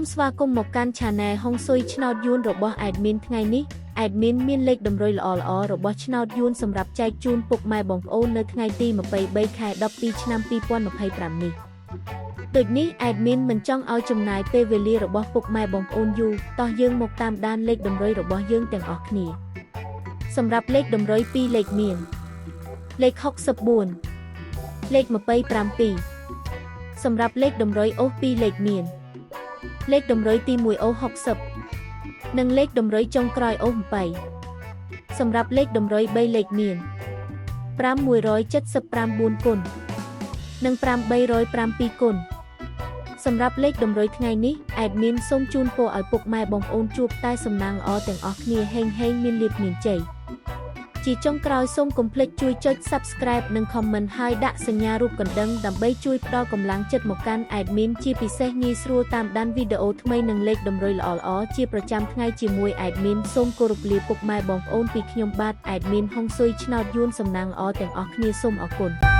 มสวาคมមកកាន់ Channel ហុងស៊ុយឆ្នោតយួនរបស់ Admin ថ្ងៃនេះ Admin មានលេខតម្រុយល្អៗរបស់ឆ្នោតយួនសម្រាប់ចែកជូនពុកម៉ែបងប្អូននៅថ្ងៃទី23ខែ12ឆ្នាំ2025នេះដូចនេះ Admin មិនចង់ឲ្យចំណាយពេលវេលារបស់ពុកម៉ែបងប្អូនយូរតោះយើងមកតាមដានលេខតម្រុយរបស់យើងទាំងអស់គ្នាសម្រាប់លេខតម្រុយ2លេខមានលេខ64លេខ27សម្រាប់លេខតម្រុយអូស2លេខមានលេខតម្រុយទី1អូស60និងលេខតម្រុយចុងក្រោយអូស7សម្រាប់លេខតម្រុយ3លេខមាន5179គុណនិង5307គុណសម្រាប់លេខតម្រុយថ្ងៃនេះ Admin សូមជូនពរឲ្យពុកម៉ែបងប្អូនជួបតែសំណាងល្អទាំងអស់គ្នាហេងមានលាភមានជ័យជាចុងក្រោយសូមកុំភ្លេចជួយចុច Subscribe និង Comment ហើយដាក់សញ្ញារូបកណ្ដឹងដើម្បីជួយផ្ដល់កម្លាំងចិត្តមកកាន់ Admin ជាពិសេសងាយស្រួលតាមដានវីដេអូថ្មីនិងលេខតម្រុយល្អៗជាប្រចាំថ្ងៃជាមួយ Admin សូមគោរពលាពុកម៉ែបងប្អូនពីខ្ញុំបាទ Admin ហុងស៊ុយឆ្នោតយួនសំណាងល្អទាំងអស់គ្នាសូមអរគុណ